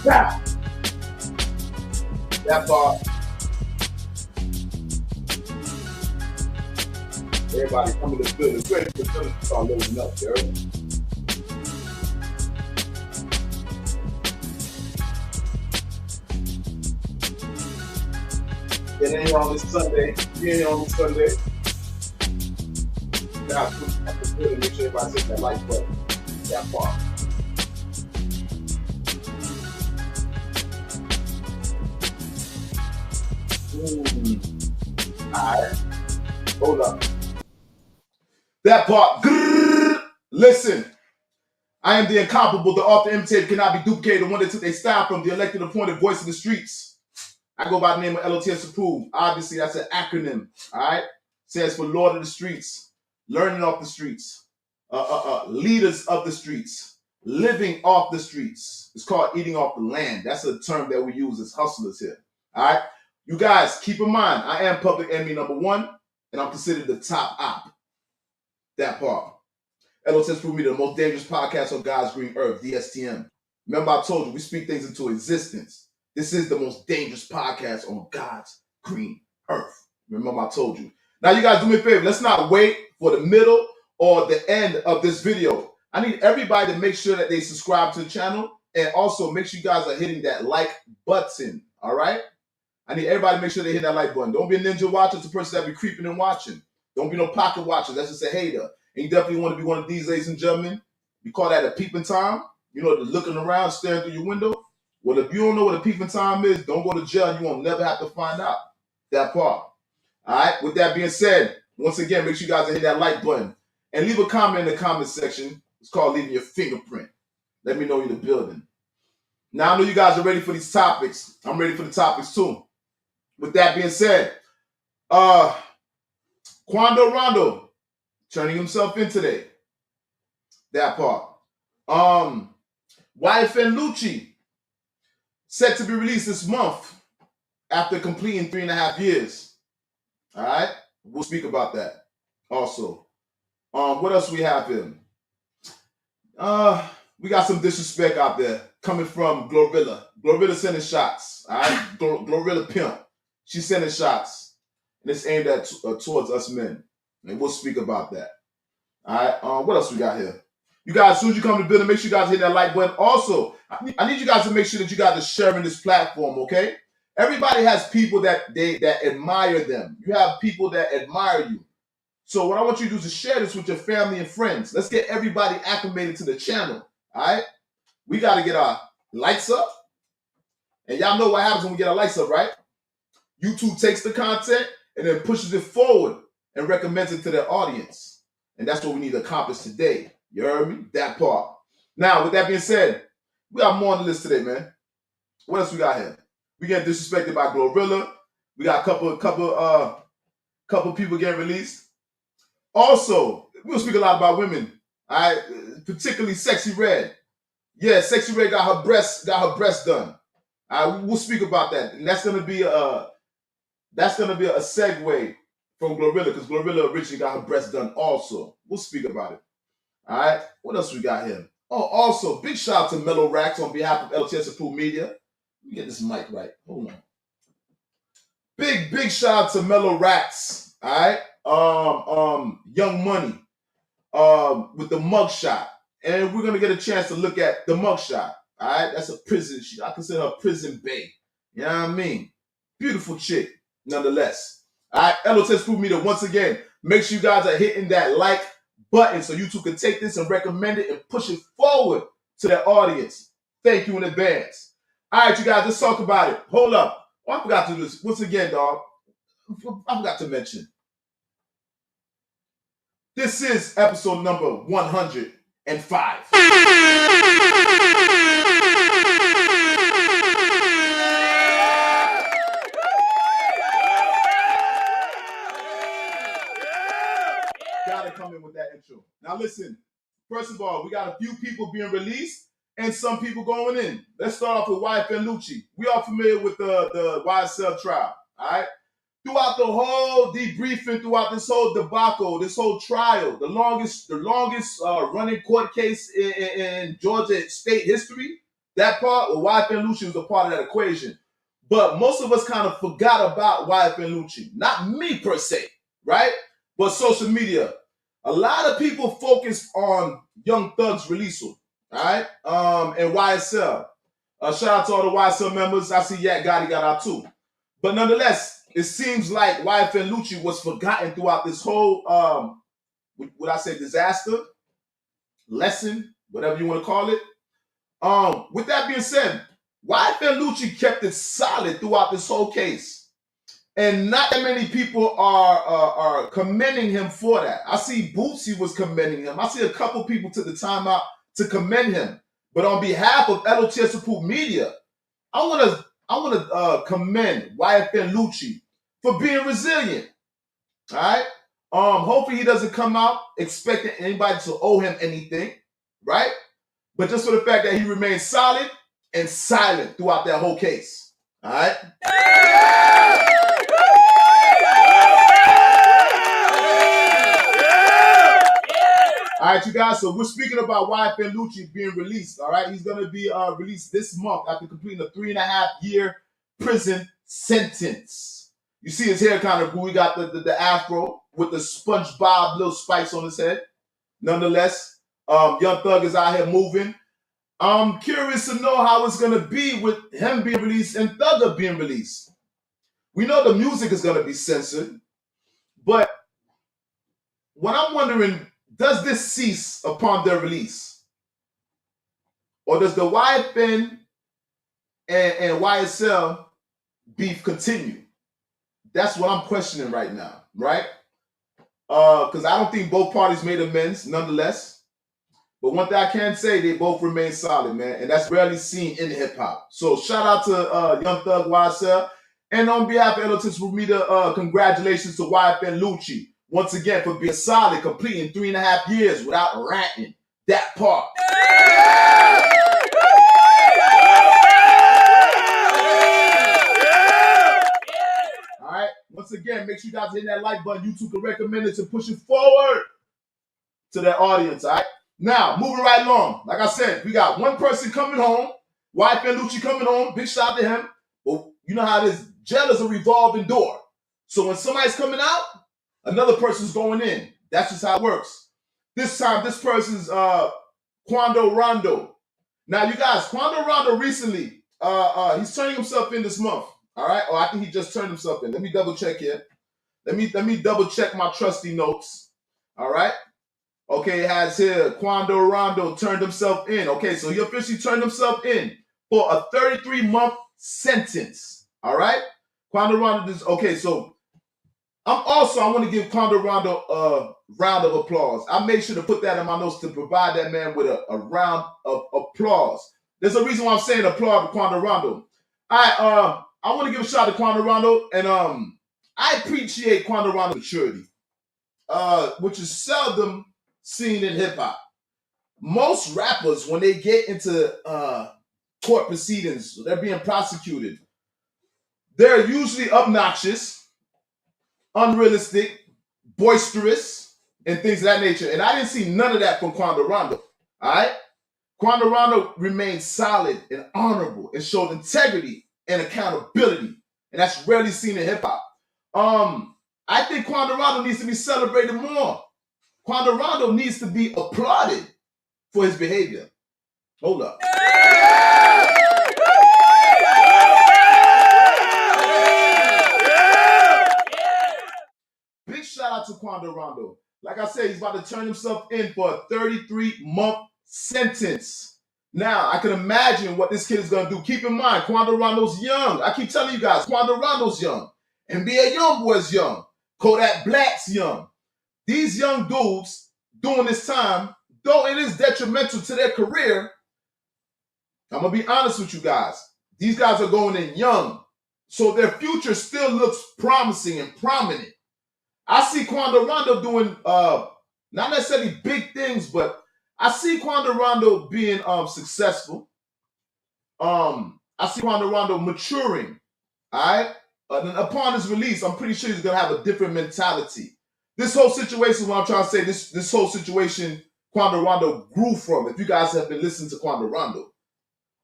Yeah. That part. Everybody coming to the building. Ready for the building to start loading up, you heard? It ain't on this Sunday. You ain't on this Sunday. Now, I'm good. Make sure everybody hit that like button. That part. Alright. Hold up. That part. Grrr. Listen. I am the incomparable, the often imitated, cannot be duplicated, the one that took their style from the elected appointed voice of the streets. I go by the name of L.O.T.S approved. Obviously, that's an acronym. Alright? Stands for Lord of the Streets. Learning off the streets. Leaders of the streets. Living off the streets. It's called eating off the land. That's a term that we use as hustlers here. Alright? You guys, keep in mind, I am public enemy number one, and I'm considered the top op. That part. L.O.T.S proved me the most dangerous podcast on God's green earth, DSTM. Remember, I told you, we speak things into existence. This is the most dangerous podcast on God's green earth. Remember, I told you. Now, you guys do me a favor. Let's not wait for the middle or the end of this video. I need everybody to make sure that they subscribe to the channel, and also make sure you guys are hitting that like button, all right? I need everybody to make sure they hit that like button. Don't be a ninja watcher. It's a person that be creeping and watching. Don't be no pocket watcher. That's just a hater. And you definitely want to be one of these, ladies and gentlemen. We call that a peeping Tom. You know, the looking around, staring through your window. Well, if you don't know what a peeping Tom is, don't go to jail. You won't never have to find out that part. All right? With that being said, once again, make sure you guys hit that like button. And leave a comment in the comment section. It's called leaving your fingerprint. Let me know you're in the building. Now, I know you guys are ready for these topics. I'm ready for the topics, too. With that being said, Quando Rondo turning himself in today. That part. YFN Lucci set to be released this month after completing 3.5 years. All right, we'll speak about that also. What else we have here? We got some disrespect out there coming from Glorilla. Glorilla sending shots. All right, Glorilla pimp. She's sending shots, and it's aimed at towards us men. And we'll speak about that. All right. What else we got here? You guys, as soon as you come to the building, make sure you guys hit that like button. Also, I need you guys to make sure that you guys are sharing this platform, okay? Everybody has people that admire them. You have people that admire you. So what I want you to do is share this with your family and friends. Let's get everybody acclimated to the channel. All right? We got to get our likes up. And y'all know what happens when we get our likes up, right? YouTube takes the content and then pushes it forward and recommends it to their audience. And that's what we need to accomplish today. You heard me? That part. Now, with that being said, we got more on the list today, man. What else we got here? We get disrespected by Glorilla. We got a couple people getting released. Also, we'll speak a lot about women. All right, particularly Sexy Red. Yeah, Sexy Red got her breasts done. All right, we'll speak about that, and that's gonna be a segue from Glorilla, because Glorilla originally got her breasts done also. We'll speak about it. All right. What else we got here? Oh, also, big shout out to Mellow Racks on behalf of L.O.T.S approved media. Let me get this mic right. Hold on. Big shout out to Mellow Racks. All right. Young Money. With the mugshot. And we're gonna get a chance to look at the mugshot. All right. That's a prison. I consider her prison bae. You know what I mean? Beautiful chick, nonetheless. All right. L.O.T.S approved media once again. Make sure you guys are hitting that like button so YouTube can take this and recommend it and push it forward to their audience. Thank you in advance. All right, you guys, let's talk about it. Hold up. Oh, I forgot to do this. Once again, dog, I forgot to mention. This is episode number 105. Gotta come in with that intro. Now listen, first of all, we got a few people being released and some people going in. Let's start off with YFN Lucci. We are familiar with the YSL trial, all right? Throughout the whole debriefing, throughout this whole debacle, this whole trial, the longest running court case in Georgia state history, That part, well, YFN Lucci was a part of that equation. But most of us kind of forgot about YFN Lucci. Not me per se, right? But social media. A lot of people focus on Young Thug's release, all right? And YSL. Shout out to all the YSL members. I see Yak Gotti got out too. But nonetheless, it seems like YFN Lucci was forgotten throughout this whole, would I say disaster, lesson, whatever you want to call it. With that being said, YFN Lucci kept it solid throughout this whole case. And not that many people are commending him for that. I see Bootsy was commending him. I see a couple people took the time out to commend him. But on behalf of L.O.T.S Support Media, I want to commend YFN Lucci for being resilient. All right. Hopefully he doesn't come out expecting anybody to owe him anything, right? But just for the fact that he remained solid and silent throughout that whole case. All right. All right, you guys. So we're speaking about YFN Lucci being released. All right, he's going to be released this month after completing a 3.5-year prison sentence. You see his hair kind of we got the afro with the SpongeBob little spikes on his head. Nonetheless, Young Thug is out here moving. I'm curious to know how it's going to be with him being released and Thugger being released. We know the music is going to be censored, but what I'm wondering, does this cease upon their release? Or does the YFN and YSL beef continue? That's what I'm questioning right now, right? Because I don't think both parties made amends, nonetheless. But one thing I can say, they both remain solid, man. And that's rarely seen in hip-hop. So shout out to Young Thug, YSL. And on behalf of L.O.T.S Media, congratulations to YFN Lucci. Once again, for being solid, completing 3.5 years without ranting. That part. All right. Once again, make sure you guys hit that like button. YouTube can recommend it to push it forward to their audience. All right. Now, moving right along. Like I said, we got one person coming home. YFN Lucci coming home. Big shout out to him. But you know how it is. Jail is a revolving door. So when somebody's coming out, another person's going in. That's just how it works. This time, this person's Quando Rondo. Now, you guys, Quando Rondo recently, he's turning himself in this month. All right? Or I think he just turned himself in. Let me double check here. Let me double check my trusty notes. All right? Okay, it has here, Quando Rondo turned himself in. Okay, so he officially turned himself in for a 33-month sentence. All right? Quando Rondo is, okay, so I want to give Quando Rondo a round of applause. I made sure to put that in my notes to provide that man with a round of applause. There's a reason why I'm saying applaud to Quando Rondo. I want to give a shout out to Quando Rondo, and I appreciate Quando Rondo's maturity, which is seldom seen in hip-hop. Most rappers, when they get into court proceedings, they're being prosecuted, they're usually obnoxious, unrealistic, boisterous, and things of that nature. And I didn't see none of that from Quando Rondo. All right? Quando Rondo remained solid and honorable and showed integrity and accountability. And that's rarely seen in hip-hop. I think Quando Rondo needs to be celebrated more. Quando Rondo needs to be applauded for his behavior. Hold up. Big shout out to Quando Rondo. Like I said, he's about to turn himself in for a 33-month sentence. Now, I can imagine what this kid is going to do. Keep in mind, Quando Rondo's young. I keep telling you guys, Quando Rondo's young. NBA Youngboy's young. Kodak Black's young. These young dudes during this time, though it is detrimental to their career, I'm going to be honest with you guys. These guys are going in young. So their future still looks promising and prominent. I see Quando Rondo doing not necessarily big things, but I see Quando Rondo being successful. I see Quando Rondo maturing. All right? And upon his release, I'm pretty sure he's going to have a different mentality. This whole situation, what I'm trying to say, this whole situation, Quando Rondo grew from. If you guys have been listening to Quando Rondo.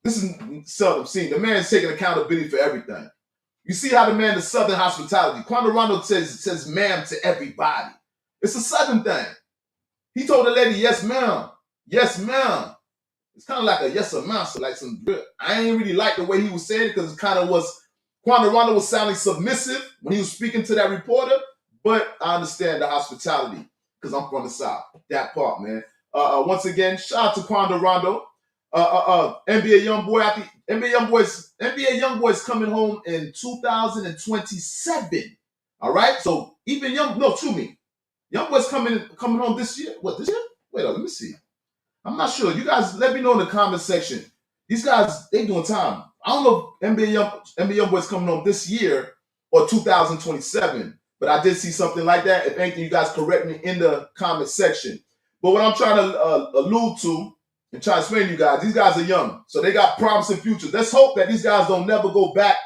This is seldom seen. The man is taking accountability for everything. You see how the man is Southern hospitality. Quando Rondo says ma'am to everybody. It's a Southern thing. He told the lady, yes, ma'am. Yes, ma'am. It's kind of like a yes or ma'am. So like I ain't really like the way he was saying it because it kind of was, Quando Rondo was sounding submissive when he was speaking to that reporter. But I understand the hospitality because I'm from the South. That part, man. Once again, shout out to Quando Rondo. NBA Youngboy. I think NBA Youngboy's coming home in 2027. All right. So even Youngboy's coming home this year. What, this year? Wait, let me see. I'm not sure. You guys, let me know in the comment section. These guys, they doing time. I don't know if NBA Youngboy's coming home this year or 2027, but I did see something like that. If anything, you guys correct me in the comment section. But what I'm trying to allude to and try to explain to you guys, these guys are young, so they got promising futures. Let's hope that these guys don't never go back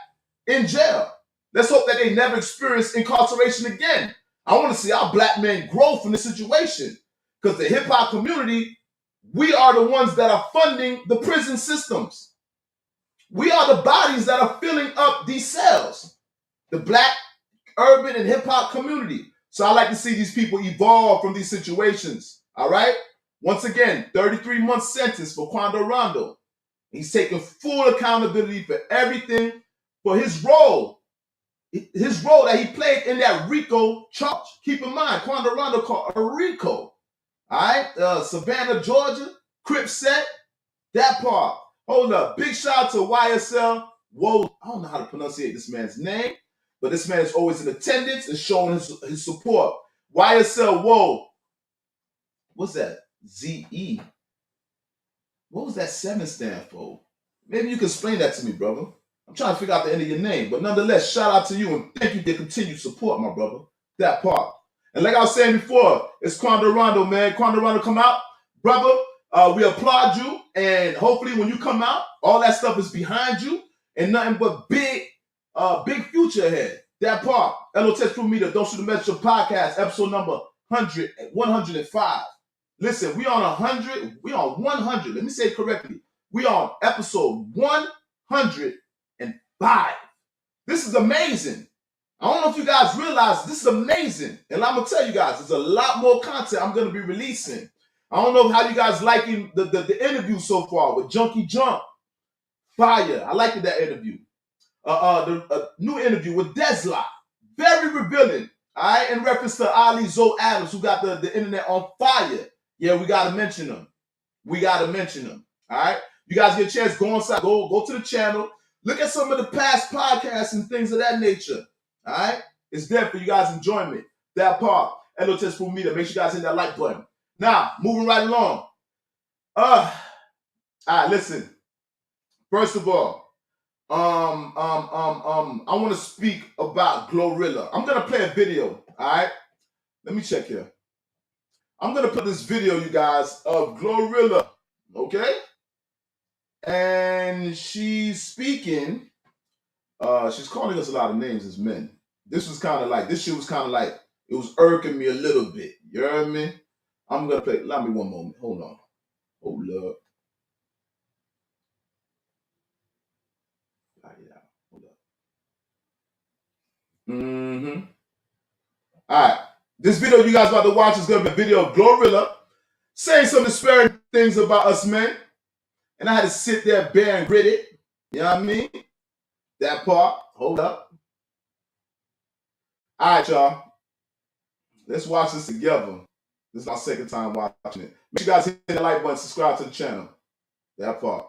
in jail. Let's hope that they never experience incarceration again. I want to see our black men grow from this situation because the hip hop community, we are the ones that are funding the prison systems. We are the bodies that are filling up these cells, the black, urban, and hip hop community. So I like to see these people evolve from these situations. All right. Once again, 33-month sentence for Quando Rondo. He's taking full accountability for everything, for his role that he played in that RICO charge. Keep in mind, Quando Rondo called a RICO. All right, Savannah, Georgia, Cripset, that part. Hold up, big shout out to YSL. Whoa, I don't know how to pronounce this man's name, but this man is always in attendance and showing his support. YSL, whoa. What's that? ZE. What was that 7 stand for? Maybe you can explain that to me, brother. I'm trying to figure out the end of your name, but nonetheless, shout out to you and thank you for your continued support, my brother. That part. And like I was saying before, it's Quando Rondo, man. Quando Rondo, come out. Brother, we applaud you. And hopefully when you come out, all that stuff is behind you and nothing but big future ahead. That part. L.O.T.S Proof Meter, Don't Shoot the Messenger podcast, episode number 105. Listen, we on 100. We on 100. Let me say it correctly. We on episode 105. This is amazing. I don't know if you guys realize this is amazing. And I'm going to tell you guys, there's a lot more content I'm going to be releasing. I don't know how you guys liking the interview so far with Junkie Jump. Fire. I liked that interview. The new interview with Desla. Very revealing. All right. In reference to Ali Zoe Adams, who got the internet on fire. Yeah, we got to mention them. All right. You guys get a chance, go inside, go to the channel. Look at some of the past podcasts and things of that nature. All right. It's there for you guys' enjoyment. That part. L.O.T.S Proof Meter. Make sure you guys hit that like button. Now, moving right along. All right, listen. First of all, I want to speak about Glorilla. I'm gonna play a video. All right. Let me check here. I'm gonna put this video, you guys, of Glorilla. Okay. And she's speaking. She's calling us a lot of names as men. This shit was kind of like, it was irking me a little bit. You know what I mean? I'm gonna play. Allow me one moment. Hold on. Hold up. Hold up. All right. This video you guys about to watch is gonna be a video of Glorilla saying some disparaging things about us men. And I had to sit there bare and grit it. You know what I mean? That part. Hold up. All right, y'all. Let's watch this together. This is my second time watching it. Make sure you guys hit the like button, subscribe to the channel. That part.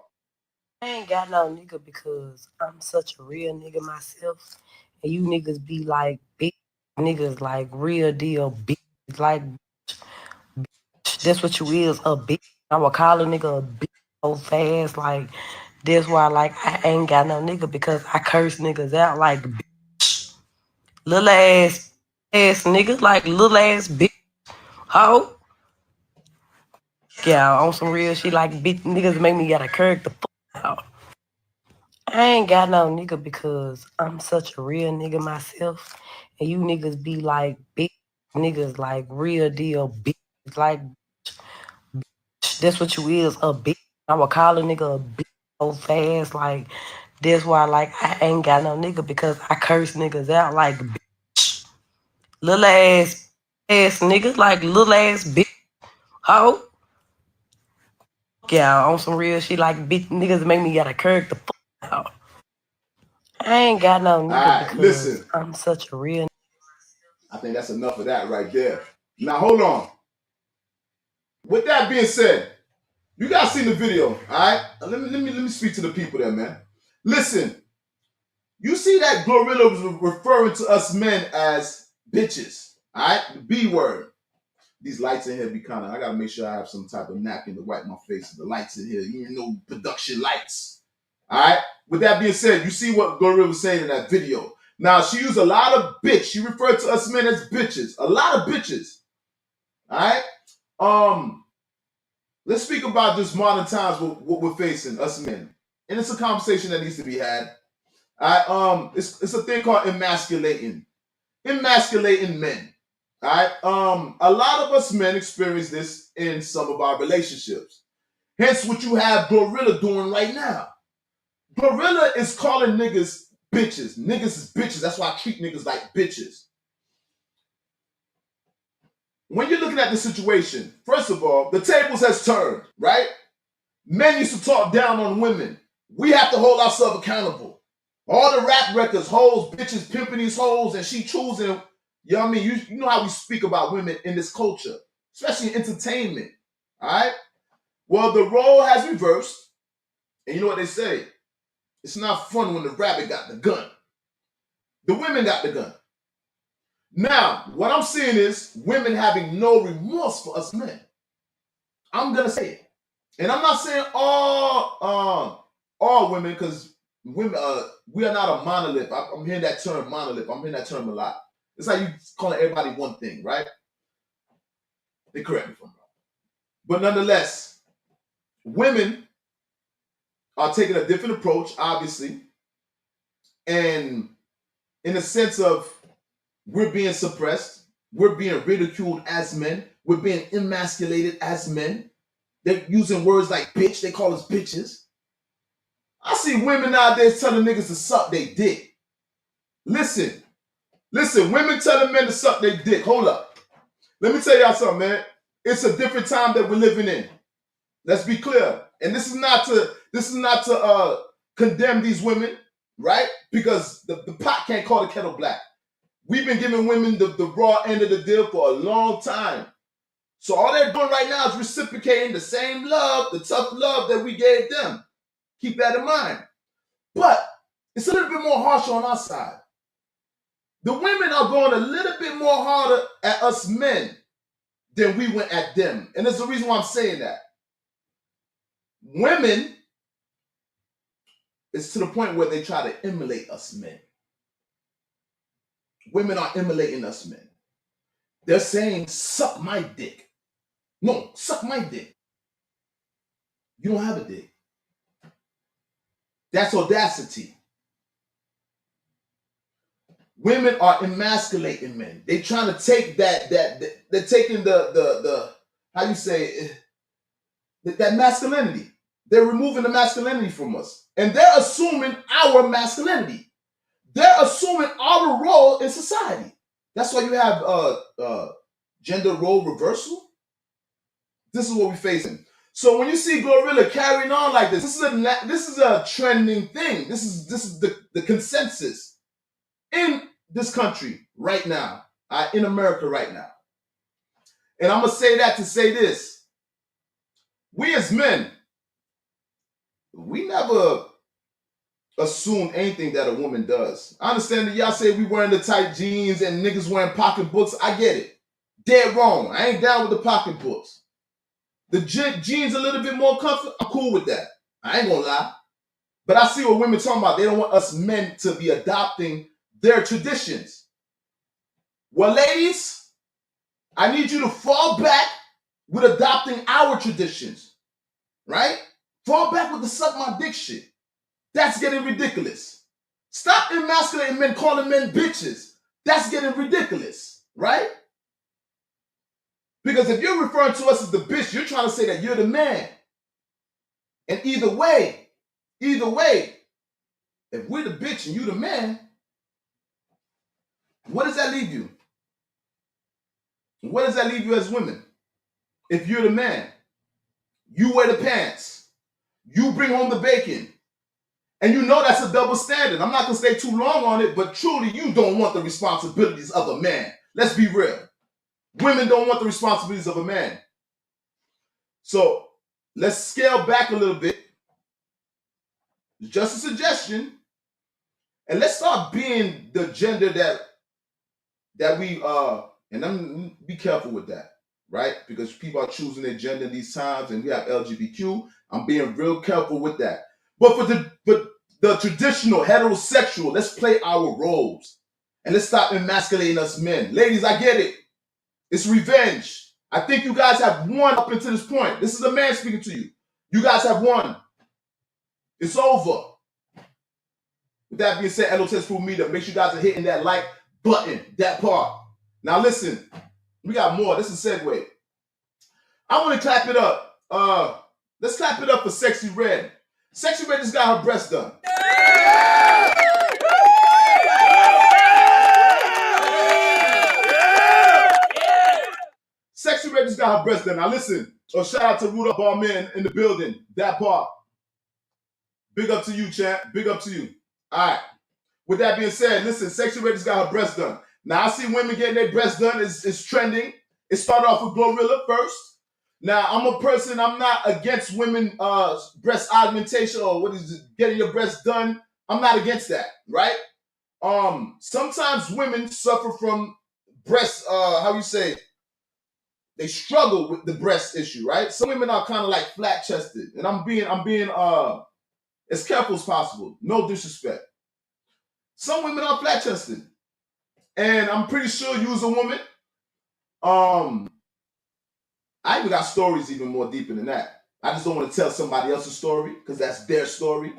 I ain't got no nigga because I'm such a real nigga myself. And you niggas be like big niggas, like real deal bitch. Like, bitch, that's what you is, a bitch. I would call a nigga a bitch so fast. Like, that's why, like, I ain't got no nigga because I curse niggas out like bitch. Little ass nigga, like little ass bitch. Ho. Yeah, on some real shit, like bitch niggas make me gotta curse the fuck out. I ain't got no nigga because I'm such a real nigga myself. And you niggas be like big niggas, like real deal bitch. Like, bitch, that's what you is, a bitch. I would call a nigga a bitch so fast. Like, that's why, like, I ain't got no nigga because I curse niggas out like bitch, little ass niggas, like little ass bitch, hoe. Yeah, on some real shit, like bitch niggas make me gotta curse the fuck out. I ain't got no All nigga right, because listen. I'm such a real. I think that's enough of that right there. Now hold on. With that being said, you guys seen the video, all right? Let me speak to the people there, man. Listen, you see that Glorilla was referring to us men as bitches, all right? The B word. These lights in here be kind of, I gotta make sure I have some type of napkin to wipe my face. The lights in here, you know, production lights. All right. With that being said, you see what Glorilla was saying in that video. Now, she used a lot of bitch. She referred to us men as bitches. A lot of bitches. All right. Let's speak about just modern times, what we're facing, us men. And it's a conversation that needs to be had. All right. It's a thing called emasculating men. All right. A lot of us men experience this in some of our relationships. Hence, what you have Glorilla doing right now. Glorilla is calling niggas bitches. Niggas is bitches. That's why I treat niggas like bitches. When you're looking at the situation, first of all, the tables has turned, right? Men used to talk down on women. We have to hold ourselves accountable. All the rap records, hoes, bitches pimping these hoes, and she choosing. You know what I mean? You know how we speak about women in this culture, especially in entertainment. All right? Well, the role has reversed. And you know what they say? It's not fun when the rabbit got the gun. The women got the gun. Now, what I'm seeing is women having no remorse for us men. I'm gonna say it. And I'm not saying all women, because women we are not a monolith. I'm hearing that term monolith. I'm hearing that term a lot. It's like you calling everybody one thing, right? They correct me if I'm wrong. But nonetheless, women are taking a different approach, obviously, and in a sense of we're being suppressed, we're being ridiculed as men, we're being emasculated as men. They're using words like bitch, they call us bitches. I see women nowadays telling niggas to suck their dick. Listen, women telling men to suck their dick. Hold up. Let me tell y'all something, man. It's a different time that we're living in. Let's be clear. And this is not to condemn these women, right? Because the pot can't call the kettle black. We've been giving women the raw end of the deal for a long time. So all they're doing right now is reciprocating the same love, the tough love that we gave them. Keep that in mind. But it's a little bit more harsh on our side. The women are going a little bit more harder at us men than we went at them. And there's a reason why I'm saying that. Women, it's to the point where they try to emulate us men. Women are emulating us men. They're saying, suck my dick. No, suck my dick. You don't have a dick. That's audacity. Women are emasculating men. They trying to take they're taking the how you say that masculinity. They're removing the masculinity from us. And they're assuming our masculinity. They're assuming our role in society. That's why you have gender role reversal. This is what we're facing. So when you see Glorilla carrying on like this is a trending thing. This is the consensus in this country right now, in America right now. And I'm gonna say that to say this: we as men, we never assume anything that a woman does. I understand that y'all say we wearing the tight jeans and niggas wearing pocketbooks. I get it. Dead wrong. I ain't down with the pocketbooks. The jeans a little bit more comfort, I'm cool with that. I ain't gonna lie. But I see what women talking about. They don't want us men to be adopting their traditions. Well, ladies, I need you to fall back with adopting our traditions, right? Fall back with the suck my dick shit. That's getting ridiculous. Stop emasculating men, calling men bitches. That's getting ridiculous, right? Because if you're referring to us as the bitch, you're trying to say that you're the man. And either way, Either way, if we're the bitch and you the man, what does that leave you? What does that leave you as women? If you're the man, you wear the pants, you bring home the bacon, and you know that's a double standard. I'm not going to stay too long on it, but truly you don't want the responsibilities of a man. Let's be real. Women don't want the responsibilities of a man. So let's scale back a little bit. Just a suggestion. And let's start being the gender that we and I'm be careful with that, right? Because people are choosing their gender these times, and we have LGBTQ. I'm being real careful with that. But for the traditional heterosexual, let's play our roles and let's stop emasculating us men. Ladies, I get it. It's revenge. I think you guys have won up until this point. This is a man speaking to you. You guys have won. It's over. With that being said, L.O.T.S Food Media, make sure you guys are hitting that like button, that part. Now listen, we got more. This is a segue. I want to clap it up. Let's clap it up for Sexy Red. Sexy Red just got her breast done. Sexy Red just got her breast done. Now listen, shout out to Rudolph Barman in the building. That part. Big up to you, champ. Big up to you. All right. With that being said, listen, Sexy Red just got her breast done. Now, I see women getting their breasts done. It's trending. It started off with Glorilla first. Now, I'm a person, I'm not against women breast augmentation or what is it, getting your breasts done. I'm not against that, right? Sometimes women suffer from breast, they struggle with the breast issue, right? Some women are kind of like flat-chested. And I'm being as careful as possible. No disrespect. Some women are flat-chested. And I'm pretty sure you as a woman, I even got stories even more deeper than that. I just don't want to tell somebody else's story because that's their story.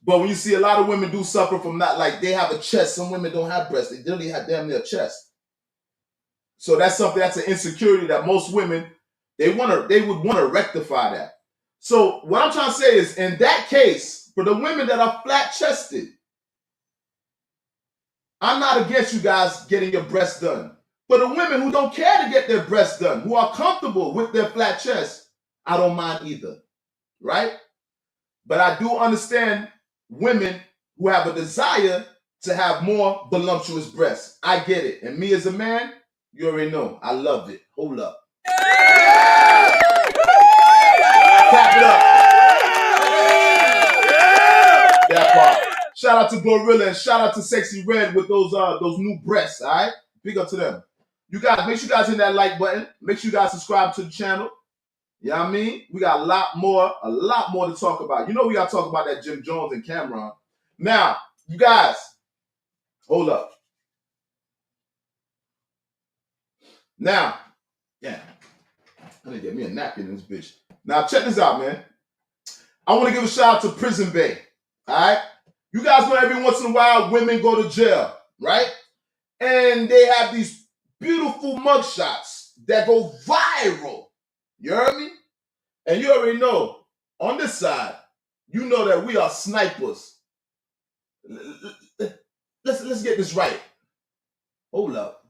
But when you see a lot of women do suffer from that, like they have a chest. Some women don't have breasts. They literally have damn near a chest. So that's something, that's an insecurity that most women, they would want to rectify that. So what I'm trying to say is, in that case, for the women that are flat-chested, I'm not against you guys getting your breasts done. For the women who don't care to get their breasts done, who are comfortable with their flat chest, I don't mind either, right? But I do understand women who have a desire to have more voluptuous breasts. I get it. And me as a man, you already know, I love it. Hold up. Clap it up. That part. Shout out to Glorilla and shout out to Sexy Red with those new breasts, all right? Big up to them. You guys, make sure you guys hit that like button. Make sure you guys subscribe to the channel. You know what I mean? We got a lot more to talk about. You know we got to talk about that Jim Jones and Camron. Now, you guys, hold up. Now, yeah, I need to get me a napkin in this bitch. Now, check this out, man. I want to give a shout out to Prison Bay, all right? You guys know every once in a while women go to jail, right? And they have these beautiful mugshots that go viral. You heard me? And you already know, on this side, you know that we are snipers. Let's get this right. Hold up.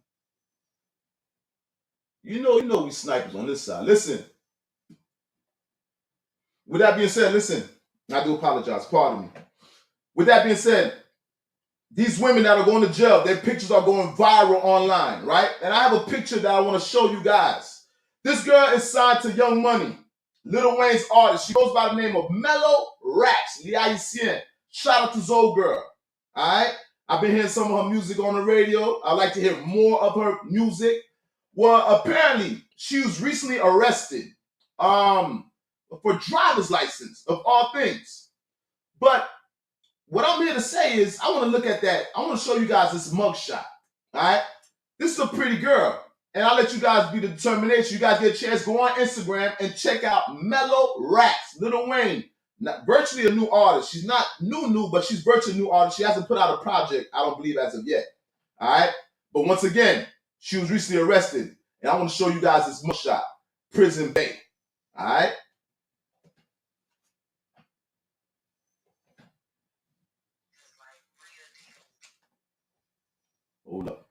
You know we snipers on this side. Listen. With that being said, listen. I do apologize. Pardon me. With that being said, these women that are going to jail, their pictures are going viral online, right? And I have a picture that I want to show you guys. This girl is signed to Young Money, Lil Wayne's artist. She goes by the name of Mellow Raps, L'Haïtien. Shout out to Zoe Girl, all right? I've been hearing some of her music on the radio. I'd like to hear more of her music. Well, apparently, she was recently arrested for driver's license, of all things. But what I'm here to say is, I want to look at that. I want to show you guys this mugshot. All right? This is a pretty girl. And I'll let you guys be the determination. You guys get a chance, go on Instagram and check out Mellow Raps, Lil Wayne. Not, virtually a new artist. She's not new, but she's virtually a new artist. She hasn't put out a project, I don't believe, as of yet. All right? But once again, she was recently arrested. And I want to show you guys this mugshot. Prison Bay. All right? Hold up.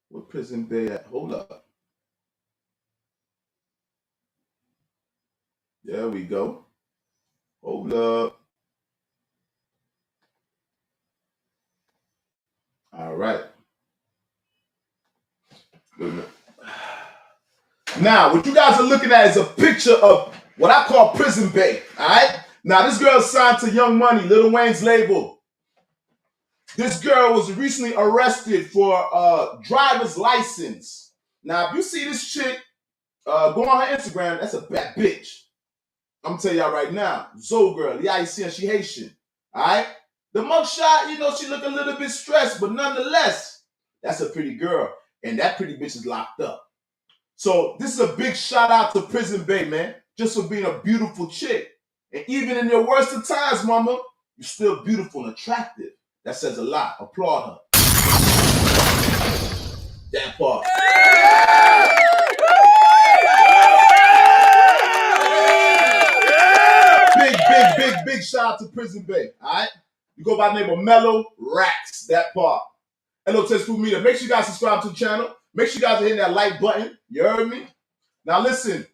Where Prison Bay at? Hold up. There we go. Hold up. All right. Now, what you guys are looking at is a picture of what I call Prison Bay. All right. Now, this girl is signed to Young Money, Lil Wayne's label. This girl was recently arrested for driver's license. Now, if you see this chick, go on her Instagram. That's a bad bitch. I'm gonna tell y'all right now. Zoe girl, yeah, you see her, she Haitian. All right. The mugshot, you know, she look a little bit stressed, but nonetheless, that's a pretty girl, and that pretty bitch is locked up. So this is a big shout out to Prison Bay, man, just for being a beautiful chick. And even in your worst of times, mama, you're still beautiful and attractive. That says a lot. Applaud her. That part. Big shout out to Prison Bay. All right. You go by the name of Mellow Racks. That part. L.O.T.S Food Media. Make sure you guys subscribe to the channel. Make sure you guys are hitting that like button. You heard me? Now listen.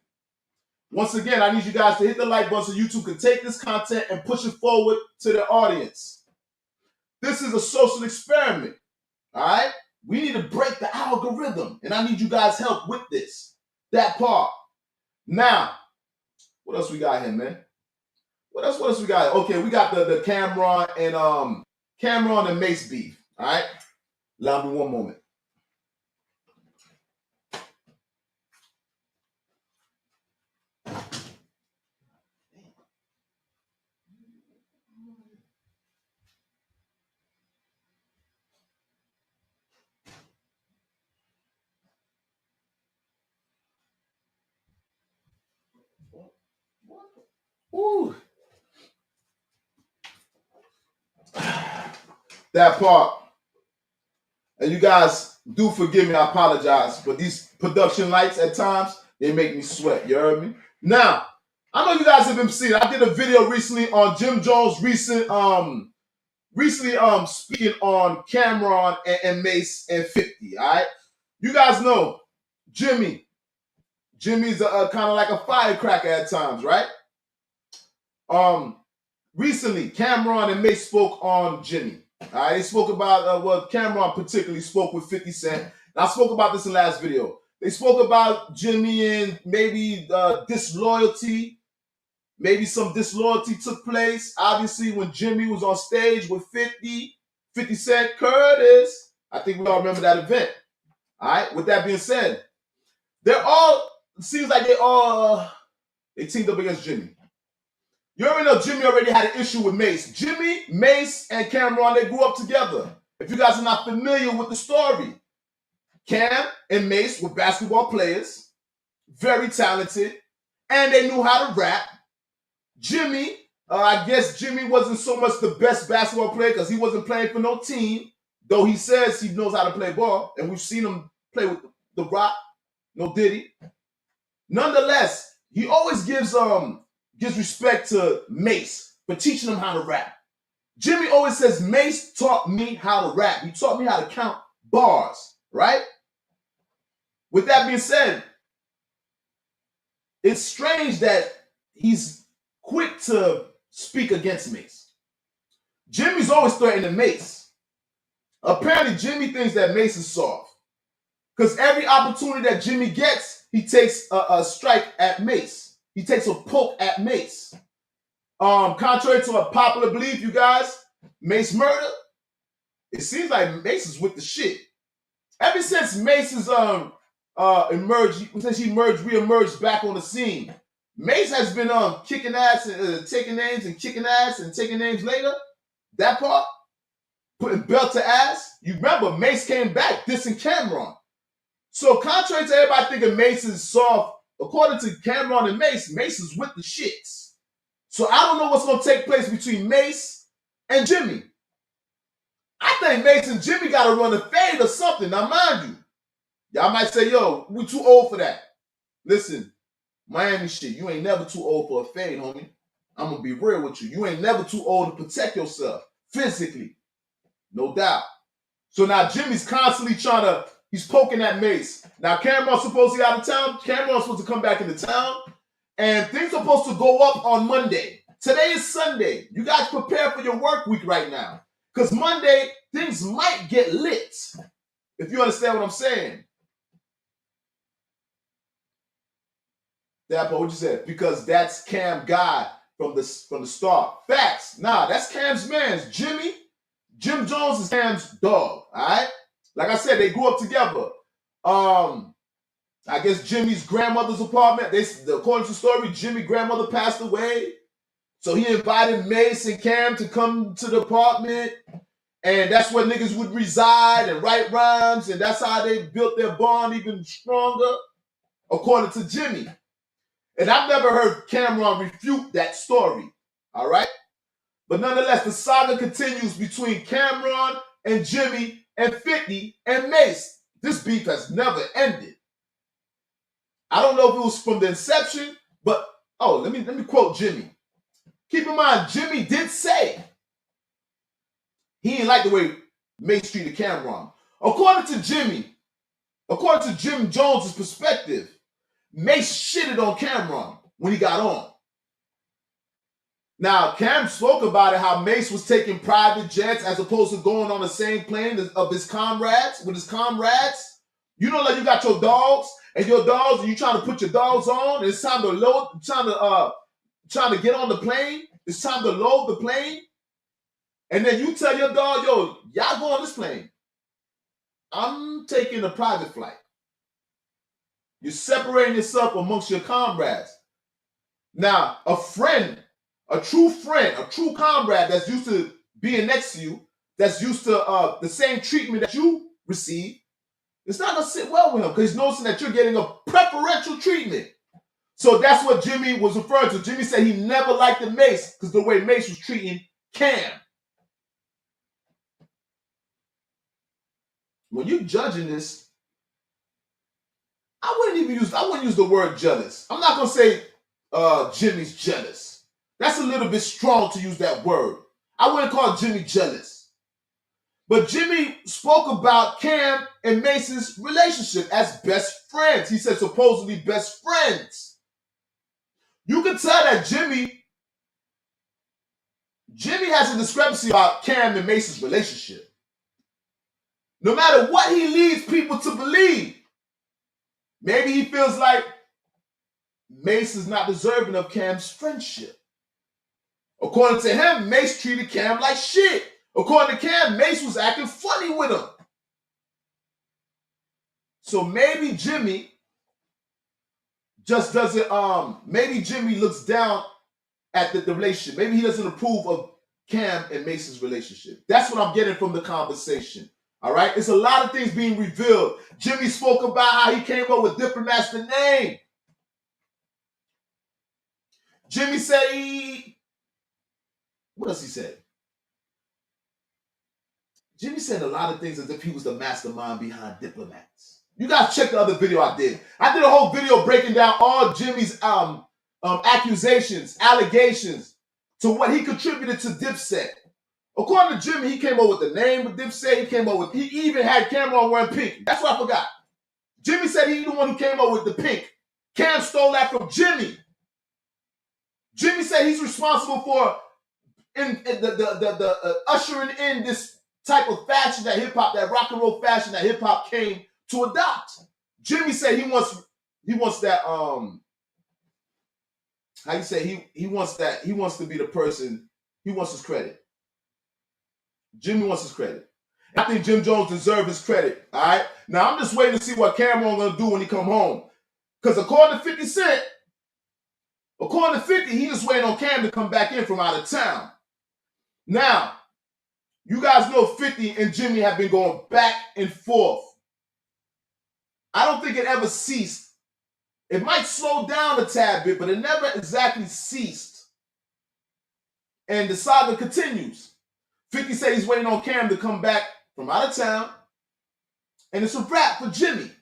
Once again, I need you guys to hit the like button so YouTube can take this content and push it forward to the audience. This is a social experiment. All right? We need to break the algorithm, and I need you guys' help with this. That part. Now, what else we got here, man? What else we got? Okay, we got the Camron and Mase beef. All right? Allow me one moment. Ooh. That part. And you guys do forgive me, I apologize. But these production lights at times, they make me sweat. You heard me? Now, I know you guys have been seeing. I did a video recently on Jim Jones recently speaking on Camron and Mase and 50. All right. You guys know Jimmy's a kind of like a firecracker at times, right? Recently, Camron and Mase spoke on Jimmy. All right, they spoke about Camron particularly spoke with 50 Cent. And I spoke about this in the last video. They spoke about Jimmy and maybe disloyalty. Maybe some disloyalty took place. Obviously, when Jimmy was on stage with 50 Cent, Curtis. I think we all remember that event. All right. With that being said, seems like they teamed up against Jimmy. You already know Jimmy already had an issue with Mase. Jimmy, Mase, and Camron, they grew up together. If you guys are not familiar with the story, Cam and Mase were basketball players, very talented, and they knew how to rap. Jimmy, I guess Jimmy wasn't so much the best basketball player because he wasn't playing for no team, though he says he knows how to play ball, and we've seen him play with the Rock, no Diddy. Nonetheless, he always gives respect to Mase for teaching him how to rap. Jimmy always says, Mase taught me how to rap. He taught me how to count bars, right? With that being said, it's strange that he's quick to speak against Mase. Jimmy's always threatening Mase. Apparently, Jimmy thinks that Mase is soft. Because every opportunity that Jimmy gets, he takes a strike at Mase. He takes a poke at Mase. Contrary to a popular belief, you guys, Mase murder, it seems like Mase is with the shit. Ever since Mase has reemerged back on the scene, Mase has been kicking ass and taking names and kicking ass and taking names later. That part, putting belt to ass. You remember Mase came back dissing Camron. So contrary to everybody thinking Mase is soft, according to Camron and Mase, Mase is with the shits. So I don't know what's going to take place between Mase and Jimmy. I think Mase and Jimmy got to run a fade or something. Now, mind you, y'all might say, yo, we too old for that. Listen, Miami shit, you ain't never too old for a fade, homie. I'm gonna be real with you. You ain't never too old to protect yourself physically. No doubt. So now Jimmy's constantly he's poking at Mase. Now Camron's supposed to be out of town. Camron's supposed to come back into town. And things are supposed to go up on Monday. Today is Sunday. You guys prepare for your work week right now. Because Monday, things might get lit. If you understand what I'm saying. That what you said. Because that's Cam guy from the start. Facts. Nah, that's Cam's man's. Jim Jones is Cam's dog. Alright? Like I said, they grew up together. I guess Jimmy's grandmother's apartment. According to the story, Jimmy's grandmother passed away. So he invited Mase and Cam to come to the apartment. And that's where niggas would reside and write rhymes. And that's how they built their bond even stronger, according to Jimmy. And I've never heard Camron refute that story. All right? But nonetheless, the saga continues between Camron and Jimmy and 50 and Mase. This beef has never ended. I don't know if it was from the inception, but let me quote Jimmy. Keep in mind, Jimmy did say he didn't like the way Mase treated Camron. According to Jim Jones's perspective, Mase shitted on Camron when he got on. Now, Cam spoke about it, how Mase was taking private jets as opposed to going on the same plane with his comrades. You know, like you got your dogs and you trying to put your dogs on. And it's time to load, trying to get on the plane. It's time to load the plane. And then you tell your dog, yo, y'all go on this plane. I'm taking a private flight. You're separating yourself amongst your comrades. Now, a true comrade that's used to being next to you, that's used to the same treatment that you receive, it's not going to sit well with him because he's noticing that you're getting a preferential treatment. So that's what Jimmy was referring to. Jimmy said he never liked the Mase because the way Mase was treating Cam. When you're judging this, I wouldn't use the word jealous. I'm not going to say Jimmy's jealous. That's a little bit strong to use that word. I wouldn't call Jimmy jealous. But Jimmy spoke about Cam and Mase's relationship as best friends. He said supposedly best friends. You can tell that Jimmy has a discrepancy about Cam and Mase's relationship. No matter what he leads people to believe, maybe he feels like Mase is not deserving of Cam's friendship. According to him, Mase treated Cam like shit. According to Cam, Mase was acting funny with him. So maybe Jimmy just doesn't, maybe Jimmy looks down at the relationship. Maybe he doesn't approve of Cam and Mase's relationship. That's what I'm getting from the conversation. All right? It's a lot of things being revealed. Jimmy spoke about how he came up with Diplomat's the name. Jimmy said what else he said? Jimmy said a lot of things as if he was the mastermind behind Diplomats. You guys check the other video I did. I did a whole video breaking down all Jimmy's accusations, allegations to what he contributed to Dipset. According to Jimmy, he came up with the name of Dipset. He even had Camron wearing pink. That's what I forgot. Jimmy said he's the one who came up with the pink. Cam stole that from Jimmy. Jimmy said he's responsible for ushering in this type of fashion that hip-hop, that rock and roll fashion that hip-hop came to adopt. Jimmy said he wants that, how you say, he wants to be the person, he wants his credit. Jimmy wants his credit. I think Jim Jones deserves his credit, all right? Now, I'm just waiting to see what Camron going to do when he come home. Because according to 50 Cent, he just waiting on Cam to come back in from out of town. Now, you guys know 50 and Jimmy have been going back and forth. I don't think it ever ceased. It might slow down a tad bit, but it never exactly ceased. And the saga continues. 50 said he's waiting on Cam to come back from out of town. And it's a wrap for Jimmy.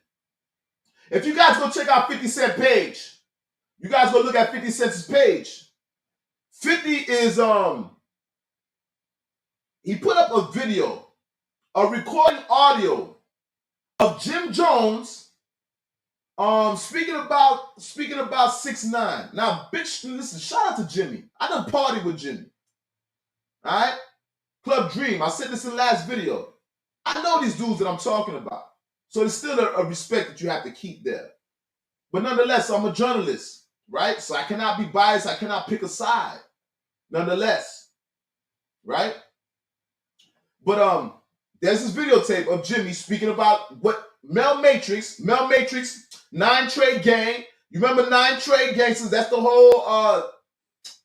If you guys go check out 50 Cent page, You guys go look at 50 Cent's page. 50 is he put up a video, a recording audio of Jim Jones speaking about 6ix9ine. Now, bitch, listen, shout out to Jimmy. I done party with Jimmy. All right? Club Dream. I said this in the last video. I know these dudes that I'm talking about. So there's still a respect that you have to keep there. But nonetheless, I'm a journalist, right? So I cannot be biased. I cannot pick a side. Nonetheless, right? But there's this videotape of Jimmy speaking about what Mel Matrix, 9 Trade Gang. You remember 9 Trade Gangsters? That's the whole what's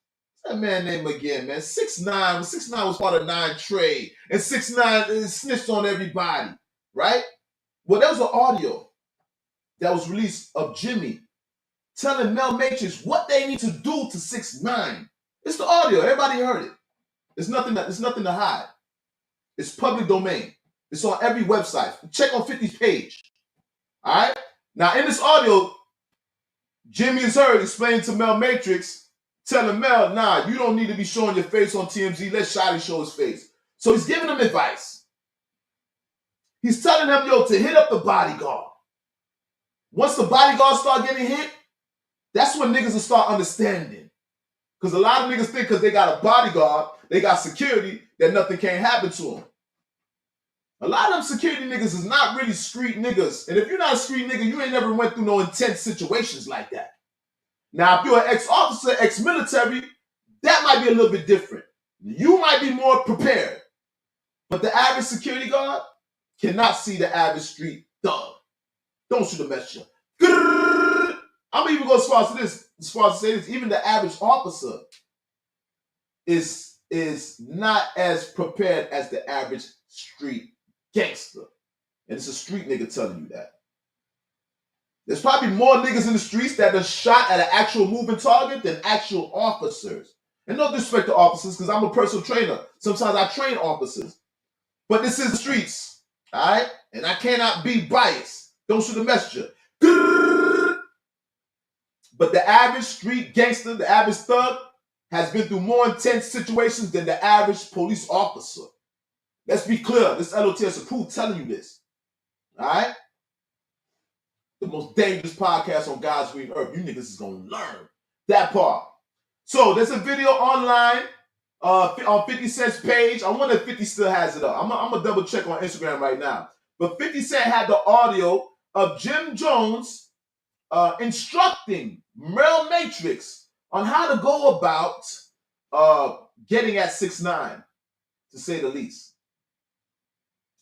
that man name again, man? 6ix9ine. 6ix9ine was part of 9 Trade, and 6ix9ine snitched on everybody, right? Well, there was an audio that was released of Jimmy telling Mel Matrix what they need to do to 6ix9ine. It's the audio. Everybody heard it. There's nothing to hide. It's public domain. It's on every website. Check on 50's page. All right? Now, in this audio, Jimmy is heard explaining to Mel Matrix, telling Mel, nah, you don't need to be showing your face on TMZ. Let Shotty show his face. So he's giving him advice. He's telling him, yo, to hit up the bodyguard. Once the bodyguard start getting hit, that's when niggas will start understanding. Because a lot of niggas think because they got a bodyguard, they got security, that nothing can't happen to them. A lot of them security niggas is not really street niggas. And if you're not a street nigga, you ain't never went through no intense situations like that. Now, if you're an ex-officer, ex-military, that might be a little bit different. You might be more prepared. But the average security guard cannot see the average street thug. Don't shoot a messenger. I'm even go as far as to say this, even the average officer is not as prepared as the average street gangster. And it's a street nigga telling you that. There's probably more niggas in the streets that are shot at an actual moving target than actual officers. And no disrespect to officers, because I'm a personal trainer. Sometimes I train officers. But this is the streets, all right? And I cannot be biased. Don't shoot a messenger. But the average street gangster, the average thug, has been through more intense situations than the average police officer. Let's be clear. This L.O.T.S approved telling you this. All right? The most dangerous podcast on God's green earth. You niggas is going to learn that part. So there's a video online on 50 Cent's page. I wonder if 50 still has it up. I'm going to double check on Instagram right now. But 50 Cent had the audio of Jim Jones instructing Mel Matrix on how to go about getting at 6ix9ine, to say the least.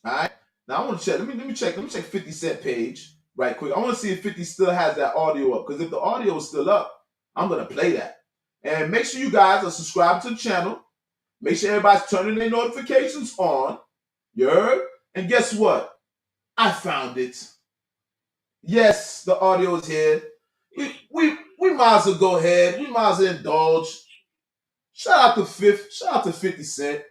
All right. Now I want to check. Let me check 50 Cent page right quick. I want to see if 50 still has that audio up. Because if the audio is still up, I'm gonna play that. And make sure you guys are subscribed to the channel. Make sure everybody's turning their notifications on. You heard? And guess what? I found it. Yes, the audio is here. We might as well go ahead. We might as well indulge. Shout out to 50 Cent.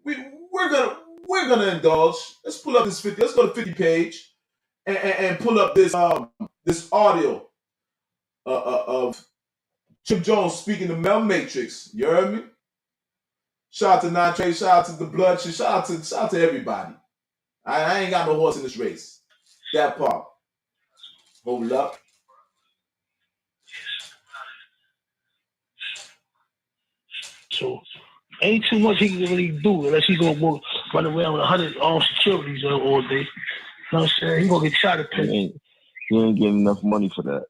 We're gonna indulge. Let's pull up this 50. Let's go to 50 page and pull up this this audio of Jim Jones speaking to Mel Matrix. You heard me? Shout out to 9 Trade. Shout out to the Blood. Shout out to everybody. I ain't got no horse in this race. That part. Hold up. So ain't too much he can really do unless he's gonna run around with 100 armed securities all day. You know what I'm saying? He's gonna get shot at pay. He ain't getting enough money for that.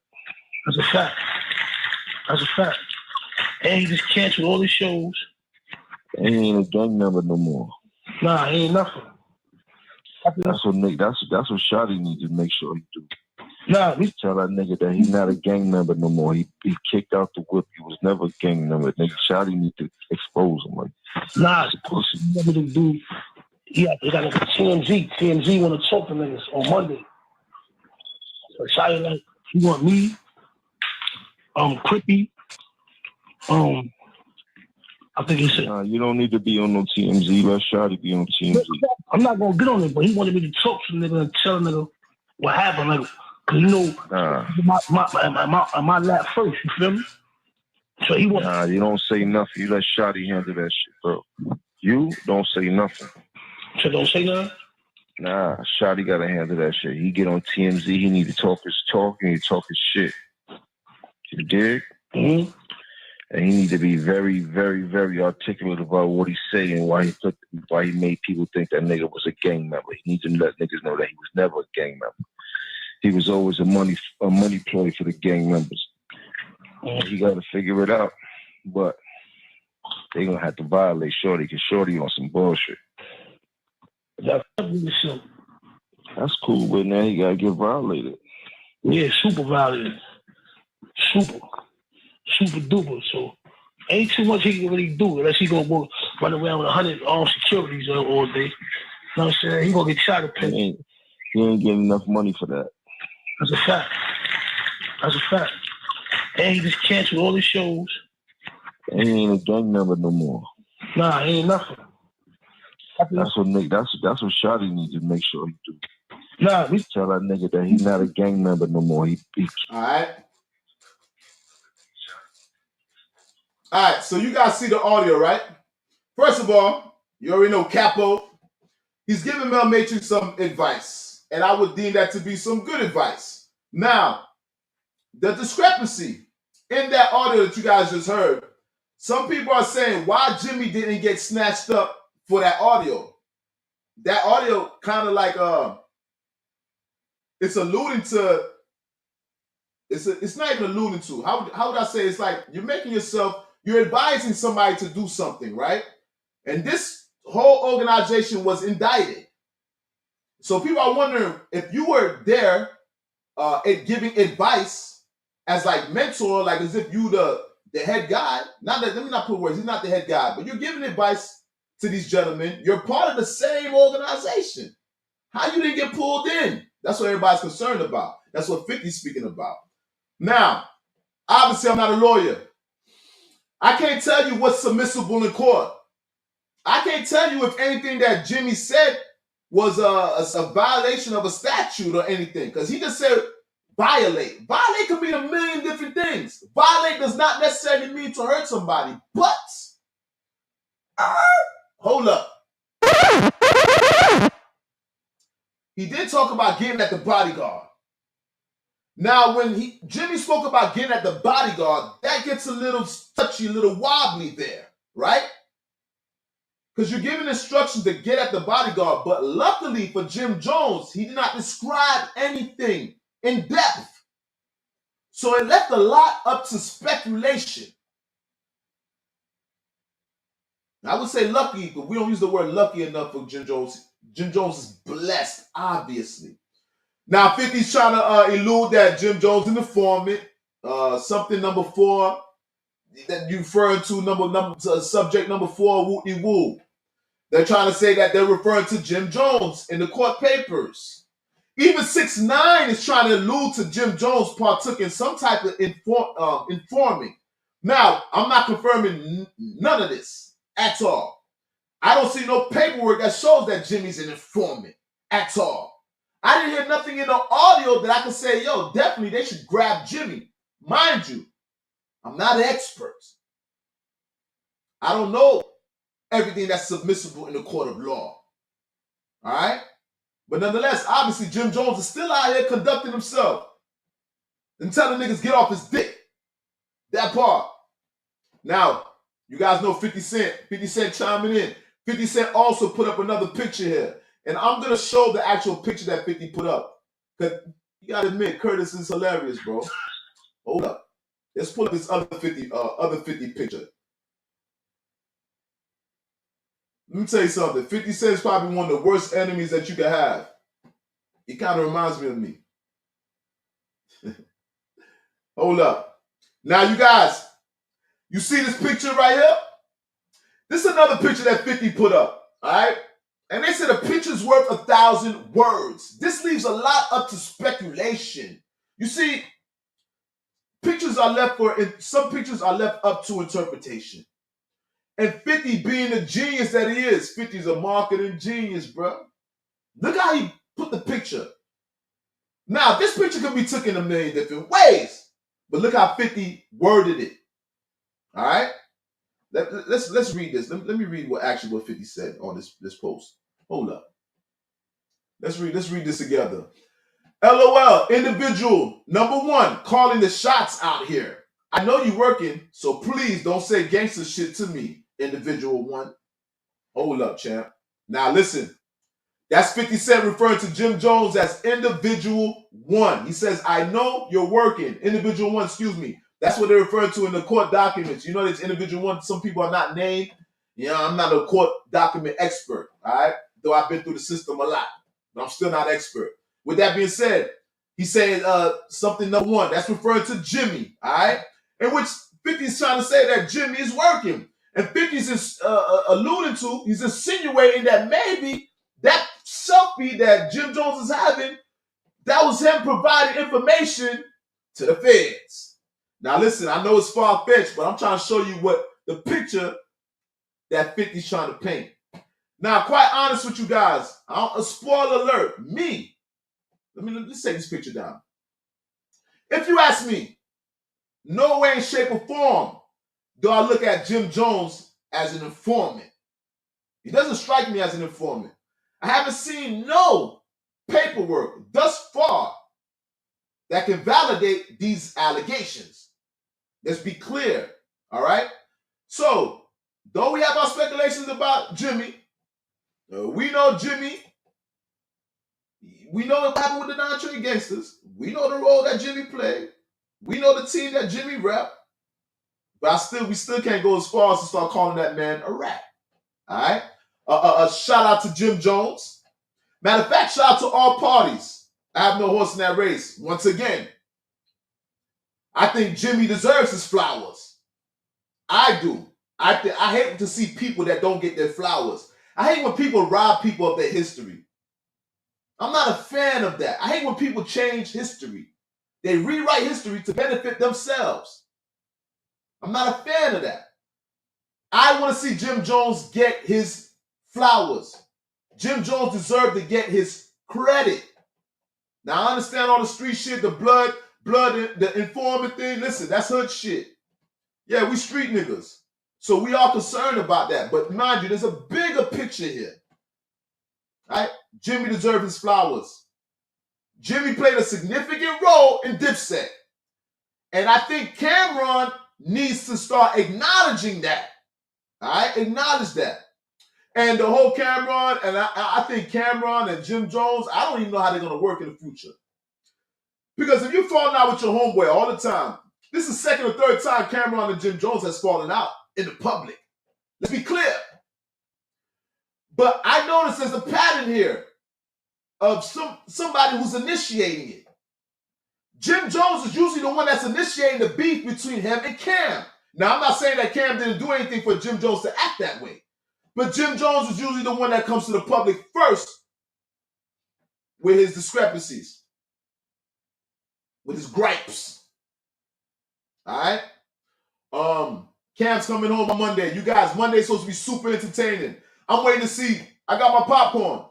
That's a fact. That's a fact. And he just canceled all his shows. And he ain't a gang member no more. Nah, he ain't nothing. That's what Shotty needs to make sure he do. Nah, tell that nigga that he's not a gang member no more. He kicked out the whip. He was never a gang member. Nigga, Shotty need to expose him. Like, nah, it's pussy. Remember the dude? He got like a TMZ. TMZ want to talk to niggas on Monday. So Shotty like, he want me, Crippy, I think he said, nah, you don't need to be on no TMZ. Let Shotty be on TMZ. I'm not gonna get on it, but he wanted me to talk to the nigga and tell the nigga what happened. Like, Cause you know, my lap first, you feel me? So he want. Nah, you don't say nothing. You let Shotty handle that shit, bro. You don't say nothing. So don't say nothing? Nah, Shotty gotta handle that shit. He get on TMZ, he need to talk his talk, and he talk his shit. You dig? Mm-hmm. And he need to be very, very, very articulate about what he's saying, why he made people think that nigga was a gang member. He needs to let niggas know that he was never a gang member. He was always a money ploy for the gang members. He got to figure it out, but they gonna have to violate Shorty because Shorty on some bullshit. That's cool, but now he gotta get violated. Yeah, super violated, super duper. So ain't too much he can really do unless he gonna run around with 100 armed securities all day. You know what I'm saying? He gonna get shot at pen. He ain't getting enough money for that. That's a fact. And he just canceled all his shows. And he ain't a gang member no more. Nah, he ain't nothing. That's what Shotty needs to make sure he do. Nah, we tell that nigga that he's not a gang member no more. All right, so you guys see the audio, right? First of all, you already know Capo. He's giving Mel Matrix some advice, and I would deem that to be some good advice. Now, the discrepancy in that audio that you guys just heard, some people are saying why Jimmy didn't get snatched up for that audio. That audio kind of like it's alluding to. It's not even alluding to. How would I say? It's like you're advising somebody to do something, right? And this whole organization was indicted. So people are wondering if you were there giving advice as like mentor, like as if you the head guy. Let me not put words. He's not the head guy, but you're giving advice to these gentlemen. You're part of the same organization. How you didn't get pulled in? That's what everybody's concerned about. That's what 50's speaking about. Now, obviously, I'm not a lawyer. I can't tell you what's submissible in court. I can't tell you if anything that Jimmy said was a violation of a statute or anything, because he just said violate. Violate could mean a million different things. Violate does not necessarily mean to hurt somebody, but hold up. He did talk about getting at the bodyguard. Now, when Jimmy spoke about getting at the bodyguard, that gets a little touchy, a little wobbly there, right? Because you're giving instructions to get at the bodyguard, but luckily for Jim Jones, he did not describe anything in depth. So it left a lot up to speculation. I would say lucky, but we don't use the word lucky enough for Jim Jones. Jim Jones is blessed, obviously. Now, 50's trying to elude that Jim Jones an informant. Something number 4 that you referring to subject number 4, wooty woo. They're trying to say that they're referring to Jim Jones in the court papers. Even 6ix9ine is trying to allude to Jim Jones partook in some type of informing. Now, I'm not confirming none of this at all. I don't see no paperwork that shows that Jimmy's an informant at all. I didn't hear nothing in the audio that I could say, yo, definitely they should grab Jimmy. Mind you, I'm not an expert. I don't know everything that's submissible in the court of law. All right? But nonetheless, obviously, Jim Jones is still out here conducting himself and telling niggas get off his dick. That part. Now, you guys know 50 Cent. 50 Cent chiming in. 50 Cent also put up another picture here. And I'm going to show the actual picture that 50 put up. Because you got to admit, Curtis is hilarious, bro. Hold up. Let's pull up this other 50 picture. Let me tell you something. 50 Cent is probably one of the worst enemies that you can have. He kind of reminds me of me. Hold up. Now, you guys, you see this picture right here? This is another picture that 50 put up, all right? And they said a picture's worth 1,000 words. This leaves a lot up to speculation. You see, some pictures are left up to interpretation. And 50 being the genius that he is, 50's a marketing genius, bro. Look how he put the picture. Now, this picture could be taken a million different ways, but look how 50 worded it. All right? Let's read this. Let me read what 50 said on this post. Hold up. Let's read this together. LOL, individual number 1, calling the shots out here. I know you working, so please don't say gangster shit to me, individual 1. Hold up, champ. Now listen. That's 50 Cent referring to Jim Jones as individual 1. He says, I know you're working. Individual 1, excuse me. That's what they're referring to in the court documents. You know, this individual 1, some people are not named. You know, I'm not a court document expert, all right? Though I've been through the system a lot, but I'm still not expert. With that being said, he said something number 1. That's referring to Jimmy, all right? In which 50 is trying to say that Jimmy is working. And 50 is alluding to, he's insinuating that maybe that selfie that Jim Jones is having, that was him providing information to the feds. Now listen, I know it's far-fetched, but I'm trying to show you what the picture that 50's trying to paint. Now, quite honest with you guys, a spoiler alert, me. Let's take this picture down. If you ask me, no way in shape or form do I look at Jim Jones as an informant. He doesn't strike me as an informant. I haven't seen no paperwork thus far that can validate these allegations. Let's be clear, all right? So, though we have our speculations about Jimmy, we know Jimmy, we know what happened with the non-trade gangsters, we know the role that Jimmy played, we know the team that Jimmy rep, but we still can't go as far as to start calling that man a rat, all right? A shout out to Jim Jones. Matter of fact, shout out to all parties. I have no horse in that race. Once again, I think Jimmy deserves his flowers. I do. I hate to see people that don't get their flowers. I hate when people rob people of their history. I'm not a fan of that. I hate when people change history. They rewrite history to benefit themselves. I'm not a fan of that. I want to see Jim Jones get his flowers. Jim Jones deserved to get his credit. Now, I understand all the street shit, the blood, the informant thing. Listen, that's hood shit. Yeah, we street niggas. So we are concerned about that. But mind you, there's a bigger picture here. Right? Jimmy deserved his flowers. Jimmy played a significant role in Dipset. And I think Camron needs to start acknowledging that. All right? Acknowledge that. And the whole Camron, and I think Camron and Jim Jones, I don't even know how they're going to work in the future. Because if you're falling out with your homeboy all the time, this is second or third time Camron and Jim Jones has fallen out in the public. Let's be clear. But I noticed there's a pattern here of somebody who's initiating it. Jim Jones is usually the one that's initiating the beef between him and Cam. Now, I'm not saying that Cam didn't do anything for Jim Jones to act that way. But Jim Jones is usually the one that comes to the public first with his discrepancies, with his gripes. All right? Cam's coming home on Monday. You guys, Monday's supposed to be super entertaining. I'm waiting to see. I got my popcorn.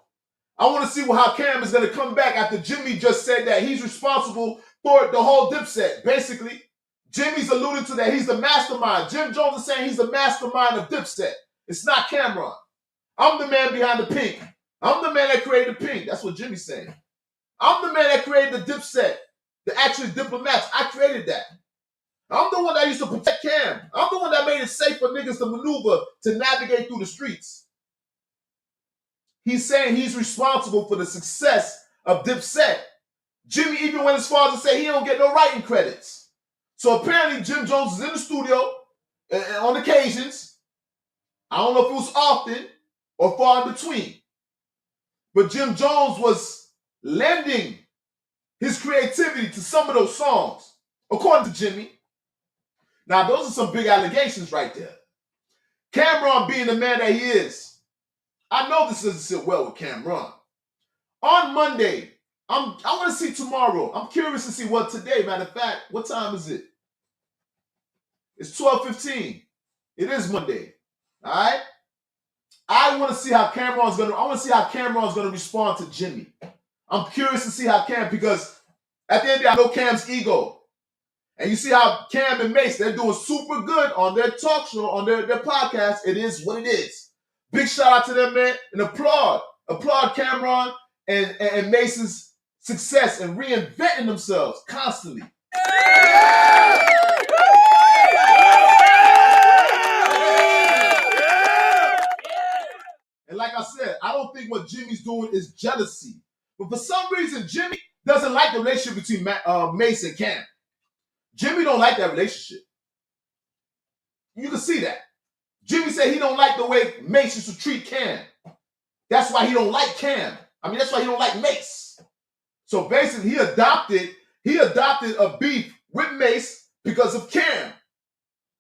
I want to see how Cam is going to come back after Jimmy just said that he's responsible for the whole Dipset. Basically, Jimmy's alluding to that he's the mastermind. Jim Jones is saying he's the mastermind of Dipset. It's not Camron. I'm the man behind the pink. I'm the man that created the pink. That's what Jimmy's saying. I'm the man that created the Dipset, the actual diplomats. I created that. I'm the one that used to protect Cam. I'm the one that made it safe for niggas to maneuver, to navigate through the streets. He's saying he's responsible for the success of Dipset. Jimmy even went as far as to say he don't get no writing credits. So apparently Jim Jones is in the studio on occasions. I don't know if it was often or far in between. But Jim Jones was lending his creativity to some of those songs, according to Jimmy. Now, those are some big allegations right there. Camron being the man that he is, I know this doesn't sit well with Camron. On Monday, I want to see tomorrow. I'm curious to see what today, matter of fact, what time is it? It's 12:15. It is Monday. All right? I want to see how Camron's going to respond to Jimmy. I'm curious to see how because At the end of the day, I know Cam's ego. And you see how Cam and Mase, they're doing super good on their talk show, on their podcast. It is what it is. Big shout out to them, man, and applaud Camron and Mase's success and reinventing themselves constantly. And like I said, I don't think what Jimmy's doing is jealousy. But for some reason, Jimmy doesn't like the relationship between Mase and Cam. Jimmy don't like that relationship. You can see that. Jimmy said he don't like the way Mase used to treat Cam. That's why he don't like Cam. That's why he don't like Mase. So basically, he adopted a beef with Mase because of Cam.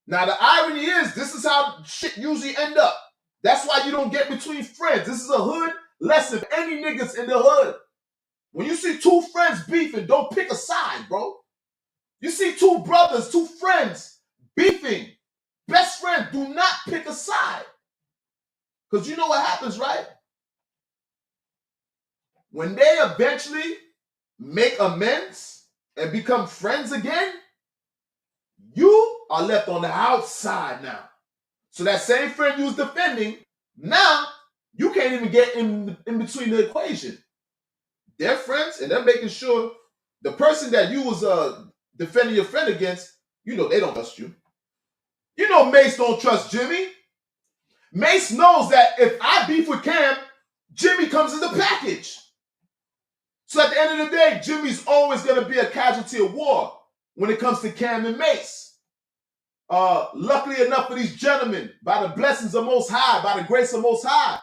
Now the irony is, this is how shit usually end up. That's why you don't get between friends. This is a hood lesson for any niggas in the hood. When you see two friends beefing, don't pick a side, bro. You see two brothers, two friends beefing, best friends, do not pick a side. Because you know what happens, right? When they eventually make amends and become friends again, you are left on the outside now. So that same friend you was defending, now you can't even get in between the equation. They're friends and they're making sure the person that you was defending your friend against, they don't trust you. Mase don't trust Jimmy. Mase knows that if I beef with Cam, Jimmy comes in the package. So at the end of the day, Jimmy's always going to be a casualty of war when it comes to Cam and Mase. Luckily enough for these gentlemen, by the blessings of Most High, by the grace of Most High,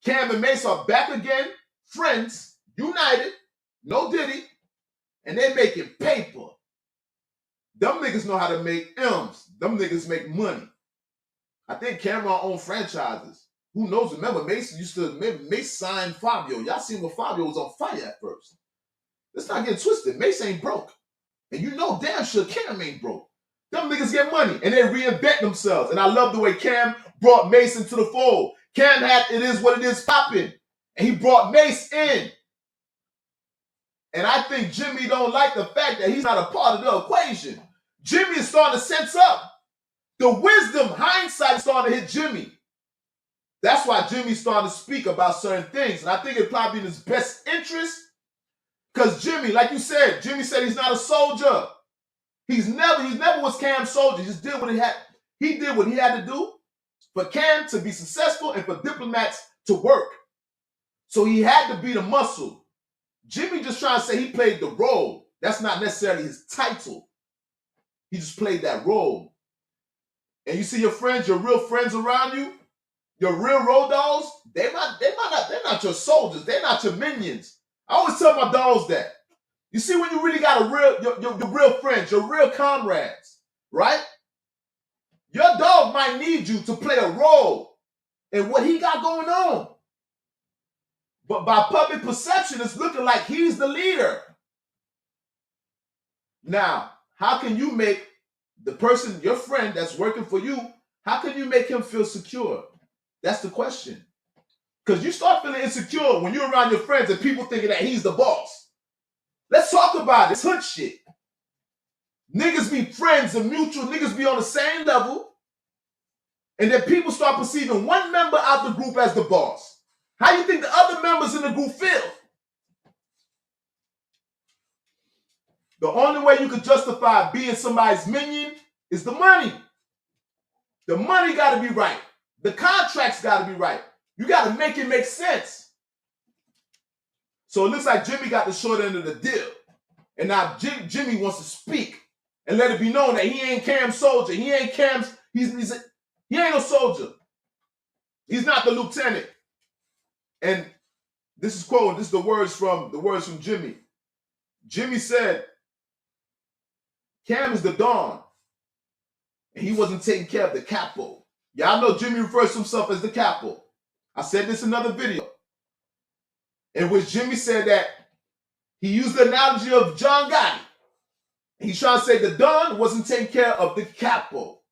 Cam and Mase are back again, friends, united, no Diddy, and they making paper. Them niggas know how to make M's. Them niggas make money. I think Camron owned franchises. Who knows? Remember, Mase signed Fabio. Y'all seen when Fabio was on fire at first. Let's not get twisted. Mase ain't broke. And you know damn sure Cam ain't broke. Them niggas get money and they reinvent themselves. And I love the way Cam brought Mase into the fold. Cam had It Is What It Is popping. And he brought Mase in. And I think Jimmy don't like the fact that he's not a part of the equation. Jimmy is starting to sense up. The wisdom, hindsight is starting to hit Jimmy. That's why Jimmy's starting to speak about certain things. And I think it's probably in his best interest. Because Jimmy, like you said, Jimmy said he's not a soldier. He never was Cam's soldier. He just did what he had. He did what he had to do for Cam to be successful and for diplomats to work. So he had to be the muscle. Jimmy just trying to say he played the role. That's not necessarily his title. He just played that role. And you see your friends, your real friends around you, your real road dogs, they're not your soldiers. They're not your minions. I always tell my dogs that. You see, when you really got your real friends, your real comrades, right? Your dog might need you to play a role in what he got going on. But by public perception, it's looking like he's the leader. Now, how can you make the person, your friend that's working for you, how can you make him feel secure? That's the question. Because you start feeling insecure when you're around your friends and people thinking that he's the boss. Let's talk about it. It's hood shit. Niggas be friends and mutual. Niggas be on the same level. And then people start perceiving one member out the group as the boss. How do you think the other members in the group feel? The only way you could justify being somebody's minion is the money. The money got to be right. The contracts got to be right. You got to make it make sense. So it looks like Jimmy got the short end of the deal. And now Jimmy wants to speak and let it be known that he ain't Cam's soldier. He ain't Cam's, he ain't no soldier. He's not the lieutenant. And this is quote, this is the words from Jimmy. Jimmy said, Cam is the Don. And he wasn't taking care of the capo. Y'all know Jimmy refers to himself as the capo. I said this in another video, in which Jimmy said that he used the analogy of John Gotti. He's trying to say the Don wasn't taking care of the capo.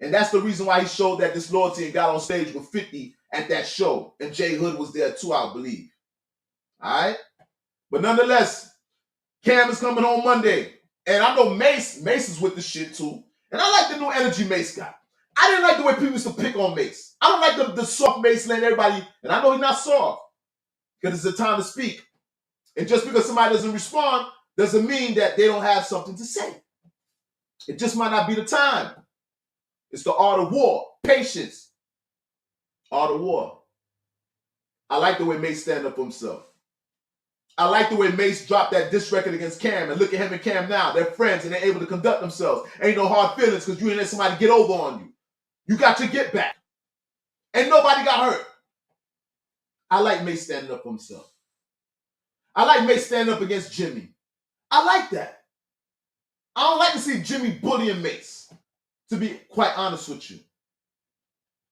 And that's the reason why he showed that disloyalty and got on stage with 50 at that show. And J Hood was there too, I believe. All right? But nonetheless, Cam is coming home Monday. And I know Mase is with the shit too. And I like the new energy Mase got. I didn't like the way people used to pick on Mase. I don't like the soft Mase letting everybody, and I know he's not soft, because it's the time to speak. And just because somebody doesn't respond doesn't mean that they don't have something to say. It just might not be the time. It's the art of war. Patience. Art of war. I like the way Mase stand up for himself. I like the way Mase dropped that diss record against Cam, and look at him and Cam now. They're friends and they're able to conduct themselves. Ain't no hard feelings because you ain't let somebody get over on you. You got your get back. And nobody got hurt. I like Mase standing up for himself. I like Mase standing up against Jimmy. I like that. I don't like to see Jimmy bullying Mase, to be quite honest with you.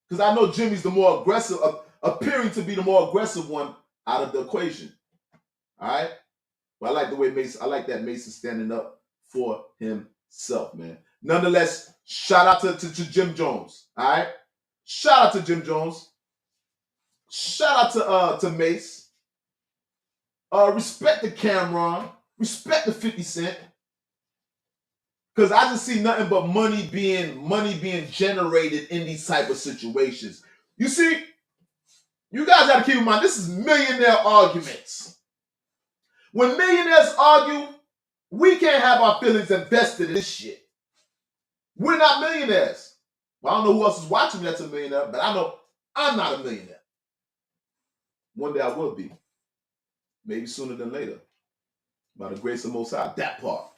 Because I know Jimmy's the more aggressive, appearing to be the more aggressive one out of the equation. All right? But I like the way I like that Mase is standing up for himself, man. Nonetheless, shout out to Jim Jones. All right? Shout out to Jim Jones. Shout out to Mase. Respect the Camron. Respect the 50 Cent. Because I just see nothing but money being generated in these type of situations. You see, you guys got to keep in mind, this is millionaire arguments. When millionaires argue, we can't have our feelings invested in this shit. We're not millionaires. Well, I don't know who else is watching me that's a millionaire, but I know I'm not a millionaire. One day I will be. Maybe sooner than later. By the grace of Most High, that part.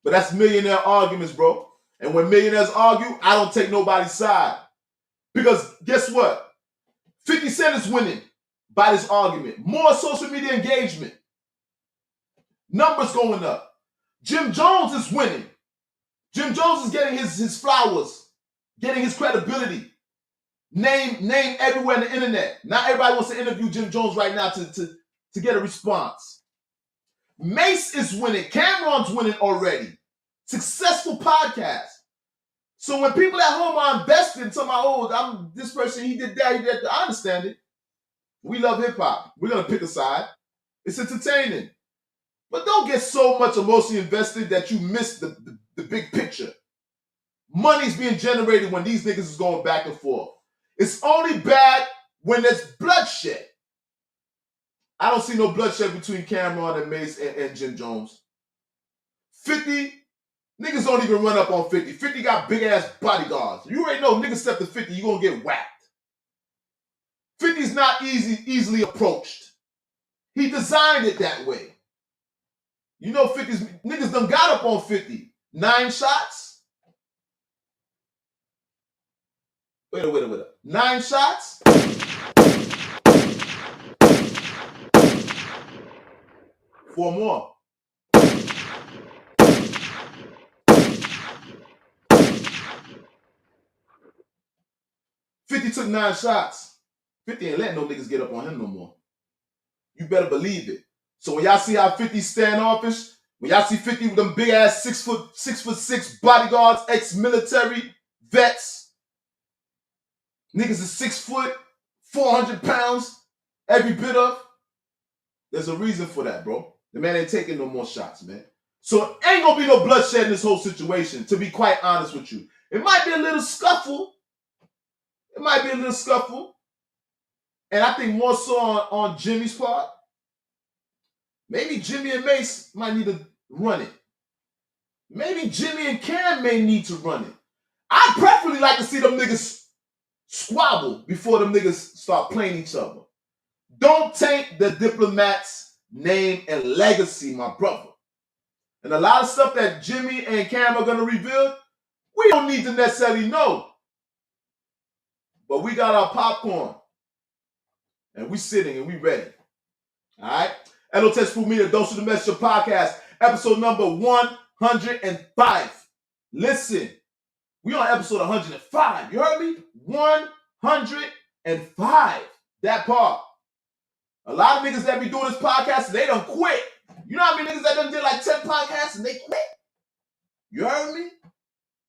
But that's millionaire arguments, bro. And when millionaires argue, I don't take nobody's side. Because guess what? 50 Cent is winning by this argument. More social media engagement. Numbers going up. Jim Jones is winning. Jim Jones is getting his flowers, getting his credibility. Name everywhere on the internet. Not everybody wants to interview Jim Jones right now to get a response. Mase is winning. Camron's winning already. Successful podcast. So when people at home are invested in something, I'm this person, he did that, I understand it. We love hip hop. We're going to pick a side. It's entertaining. But don't get so much emotionally invested that you miss the big picture. Money's being generated when these niggas is going back and forth. It's only bad when there's bloodshed. I don't see no bloodshed between Camron and Mase and Jim Jones. 50, niggas don't even run up on 50. 50 got big-ass bodyguards. You already know niggas step to 50, you're going to get whacked. 50's not easily approached. He designed it that way. You know 50's, niggas done got up on 50. 9 shots? Wait a. 9 shots? Four more. $50 took 9 shots. 50 ain't letting no niggas get up on him no more. You better believe it. So when y'all see how 50 standoffish, when y'all see 50 with them big ass 6'6" bodyguards, ex-military vets, niggas is 6 foot, 400 pounds, every bit of. There's a reason for that, bro. The man ain't taking no more shots, man. So ain't gonna be no bloodshed in this whole situation, to be quite honest with you. It might be a little scuffle. And I think more so on Jimmy's part. Maybe Jimmy and Mase might need to run it. Maybe Jimmy and Cam may need to run it. I'd preferably like to see them niggas squabble before them niggas start playing each other. Don't taint the Diplomat's name and legacy, my brother. And a lot of stuff that Jimmy and Cam are going to reveal, we don't need to necessarily know. But we got our popcorn. And we sitting and we ready. All right? L.O.T.S Media, Dose of the Messenger Podcast, episode number 105. Listen, we on episode 105. You heard me? 105. That part. A lot of niggas that be doing this podcast, they done quit. You know how many niggas that done did like 10 podcasts and they quit? You heard me?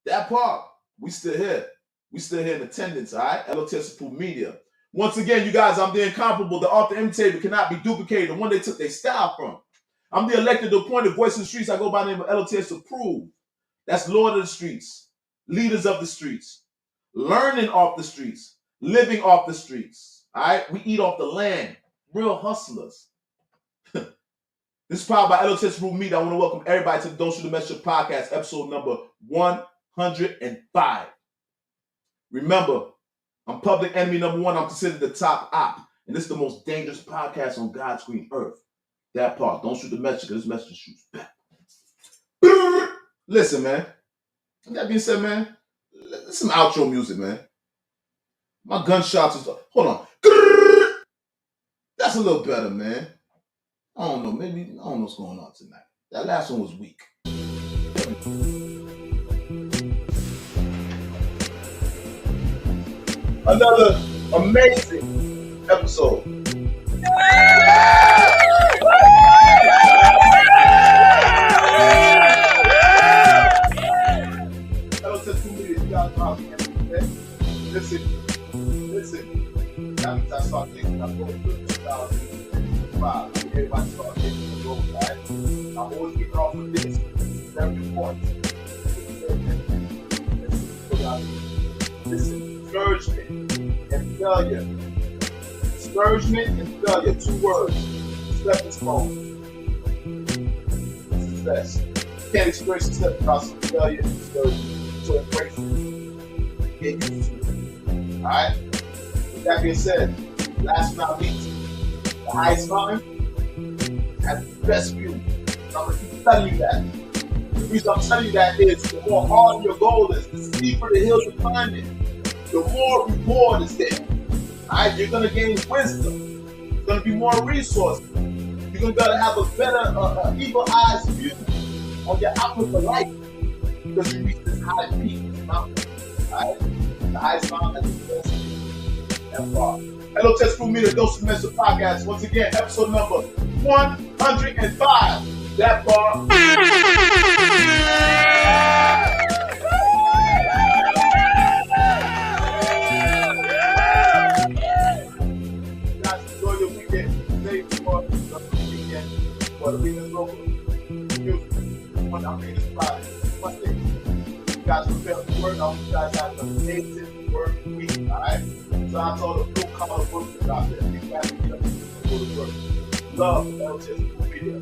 That part. We still here. We still here in attendance, all right? L.O.T.S Media. Once again, you guys, I'm the incomparable. The author imitator cannot be duplicated. The one they took their style from. I'm the elected, appointed voice of the streets. I go by the name of L.O.T.S approved. That's Lord of the streets, leaders of the streets, learning off the streets, living off the streets. All right, we eat off the land, real hustlers. This is powered by L.O.T.S approved media. I want to welcome everybody to the Don't Shoot the Messenger podcast, episode number 105. Remember, I'm public enemy number one. I'm considered the top op, and this is the most dangerous podcast on God's green earth. That part. Don't shoot the messenger, because this messenger shoots back. Listen, man. With that being said, man, let's some outro music, man. My gunshots is... Hold on. That's a little better, man. I don't know. Maybe... I don't know what's going on tonight. That last one was weak. Another amazing episode. Listen. That means I start thinking I'm going to 2005. Everybody start thinking the road, right? I'm always getting off of this. It's very important. Listen, discouragement and failure. Discouragement and failure, 2 words. Stepping stone. Success. You can't experience success without some failure and discouragement. So embrace it. Get used to it. Alright? With that being said, last but not least, the highest mountain has the best view. I'm going to keep telling you that. The reason I'm telling you that is the more hard your goal is, the steeper the hills you're climbing, the more reward is there. Alright? You're going to gain wisdom. There's going to be more resources. You're going to have a better, eagle-eyed view on your outlook for life because you reach this high peak, this mountain. Alright? The highest mountain has the best view. That far. L.O.T.S Crew Media, Don't Shoot the Messenger podcast. Once again, episode number 105. That far. Guys, enjoy your weekend. Stay for the weekend. For the weekend's over. I mean, it's Friday. Monday. You guys prepare for work. I hope you guys have an amazing work week. Alright? So I told the blue collar workers out there, you guys get up and go to work. Love, L.O.T.S Media.